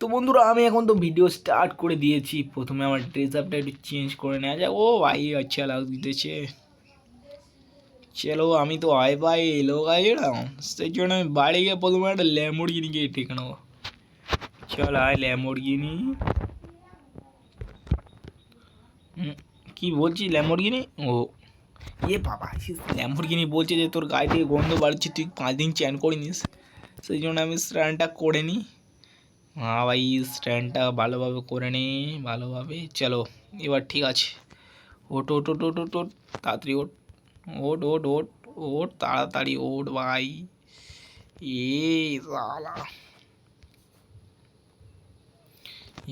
তো বন্ধুরা আমি এখন তো ভিডিও স্টার্ট করে দিয়েছি। প্রথমে আমার ড্রেস আপটা একটু চেঞ্জ করে নেওয়া যায়। ও ভাই আচ্ছা লাগতেছে। চলো আমি তো আয় ভাই লোক আয় এরকম, সেই জন্য আমি বাড়ি গিয়ে প্রথমে একটা ল্যাম্বরগিনি গিয়ে ঠিক নেবো। চল আয় ল্যাম্বরগিনি। কি বলছি ল্যাম্বরগিনি? ও ইয়ে বাবা, ল্যাম্বরগিনি বলছে যে তোর গায়ে থেকে গন্ধ বাড়ছে, তুই 5 দিন চ্যান করে নিস। সেই জন্য আমি স্নানটা করে নিই। হ্যাঁ ভাই স্ট্যান্ডটা ভালোভাবে করে নিই ভালোভাবে। চলো এবার ঠিক আছে। ওট ওট ওট ওট ওট ওট তাড়াতাড়ি ওট ওট ওট ওট ওট তাড়াতাড়ি ওট ভাই। এ সালা,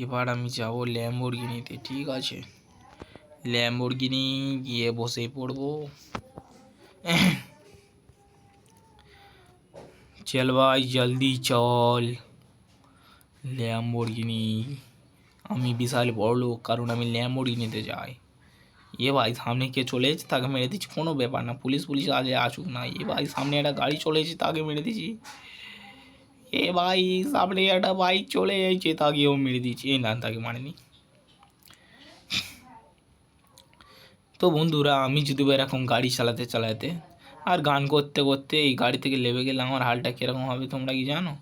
এবার আমি যাবো ল্যাম্বরগিনিতে। ঠিক আছে, ল্যাম্বরগিনি গিয়ে বসে পড়বো। চল ভাই জলদি চল ল্যাম্বরগিনি। আমি বিশাল বড় লোক, কারণ আমি ল্যাম্বরগিনিতে যাই। এ ভাই সামনে কে চলে এসেছে, তাকে মেরে দিচ্ছি, কোনো ব্যাপার না। পুলিশ পুলিশ আগে আসুক না। এ ভাই সামনে একটা গাড়ি চলে এসেছে, তাকে মেরে দিচ্ছি। এ ভাই সামনে একটা বাইক চলে এসেছে, তাকেও মেরে দিচ্ছি। এই না, তাকে মারেনি। তো বন্ধুরা আমি যদি এরকম গাড়ি চালাতে চালাতে আর গান করতে করতে এই গাড়ি থেকে নেমে গেলে আমার হালটা কীরকম হবে তোমরা কি জানো?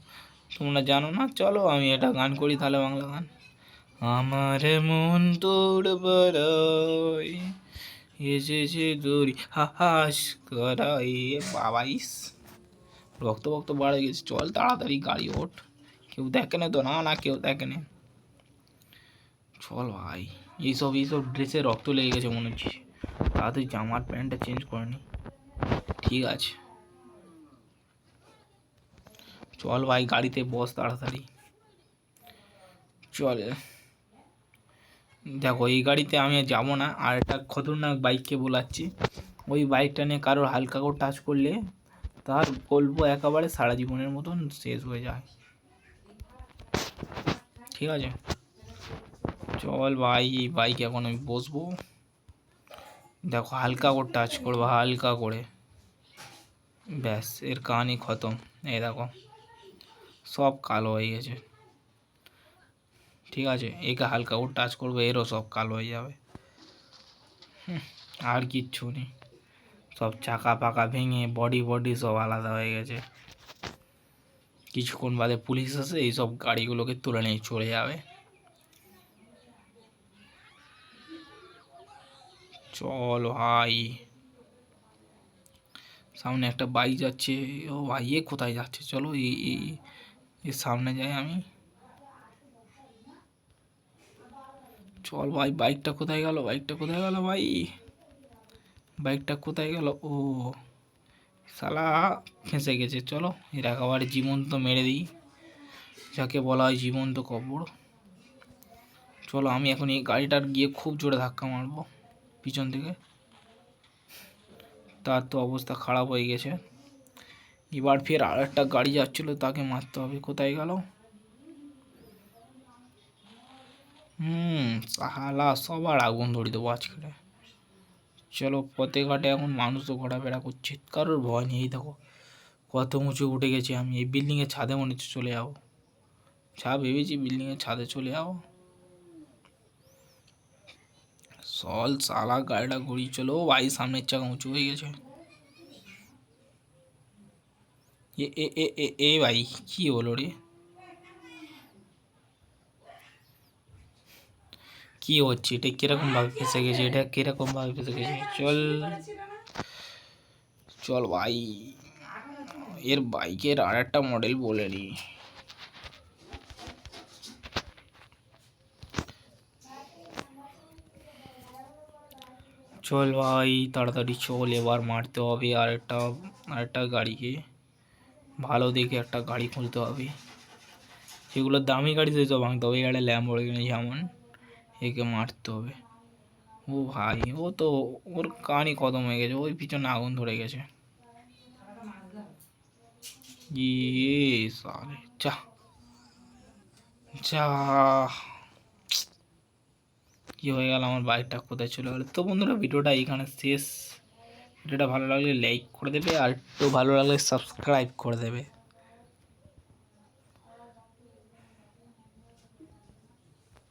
তোমরা জানো না? চলো আমি এটা গান করি তাহলে, বাংলা গান। আমার মন তোর বড়াই এসেছে দড়ি হাস করাই। বাবা ইস, রক্ত বক্ত বাড়ে গেছে। চল তাড়াতাড়ি গাড়ি ওঠ, কেউ দেখে না তো? না না, কেউ দেখে না। চল ভাই, এইসব এইসব ড্রেসে রক্ত লেগে গেছে মনে হচ্ছে। তাড়াতাড়ি জামার প্যান্টটা চেঞ্জ করে নি। ঠিক আছে চল ভাই, গাড়িতে বস তাড়াতাড়ি। চল দেখো, এই গাড়িতে আমি যাবো না। আর একটা খতরনাক বাইককে বলাচ্ছি, ওই বাইকটা নিয়ে কারোর হালকা করে টাচ করলে তার গল্প একেবারে সারা জীবনের মতন শেষ হয়ে যায়। ঠিক আছে চল ভাই, এই বাইকে এখন আমি বসবো। দেখো হালকা করে টাচ করবো, হালকা করে, ব্যাস এর কাহানি খতম। এই দেখো সব কালো হয়ে গেছে। ঠিক আছে, একে হালকা করে টাচ করবো, এরও সব কালো হয়ে যাবে। আর কিচ্ছু নেই, সব চাকা পাকা ভেঙে বডি বডি সব আলাদা হয়ে গেছে। কিছুক্ষণ বাদে পুলিশ আসে, এইসব গাড়িগুলোকে তুলে নিয়ে চলে যাবে। চল ভাই, সামনে একটা বাইক যাচ্ছে। ও ভাই এ কোথায় যাচ্ছে? চলো এর সামনে যাই আমি। চল ভাই, বাইকটা কোথায় গেল? বাইকটা কোথায় গেল ভাই? বাইকটা কোথায় গেল? ও শালা ফেঁসে গেছে। চলো এর একেবারে জীবন্ত মেরে দিই, যাকে বলা হয় জীবন্ত কবর। চলো আমি এখন এই গাড়িটার গিয়ে খুব জোরে ধাক্কা মারবো পিছন থেকে। তার তো অবস্থা খারাপ হয়ে গেছে। এবার ফের আর একটা গাড়ি যাচ্ছিলো, তাকে মারতে হবে। কোথায় গেল? শালা সবার আগুন ধরিয়ে দেবো আজকে। চলো পথে ঘাটে এখন মানুষও ঘোরাফেরা করছে, কারোর ভয় নেই। দেখো কত উঁচু উঠে গেছি আমি, এই বিল্ডিংয়ের ছাদে মনে হচ্ছে চলে যাবো। ভেবেছি বিল্ডিংয়ের ছাদে চলে যাবো। চল শালা গাড়িটা ঘুরিয়ে চলো ভাই, সামনের চাকা উঁচু হয়ে গেছে। এ এ এ এ এ ভাই কি হলো রে? কি হচ্ছে এটা? কিরকম ভাবে ফেসে গেছে এটা? কিরকম ভাবে ফেসে গেছে? চল চল ভাই, এর বাইকের আর একটা মডেল বলে নি। চল ভাই তাড়াতাড়ি চল, এবার মারতে হবে আরেকটা গাড়িকে। ভালো দেখে একটা গাড়ি খুলতে হবে, যেগুলো দামি গাড়ি সেসব ভাঙতে হবে। এটা ল্যাম্বরগিনি যেমন, একে মারতে হবে। ও ভাই ও তো, ওর কাহানি খতম হয়ে গেছে, ওই পিছনে আগুন ধরে গেছে। ইয়ে সালে যা যা, কি হয়ে গেল? আমার বাইকটা কোথায় চলে গেলো? তো বন্ধুরা ভিডিওটা এইখানে শেষ। ভিডিওটা ভালো লাগলে লাইক করে দেবে, আর একটু ভালো লাগলে সাবস্ক্রাইব করে দেবে।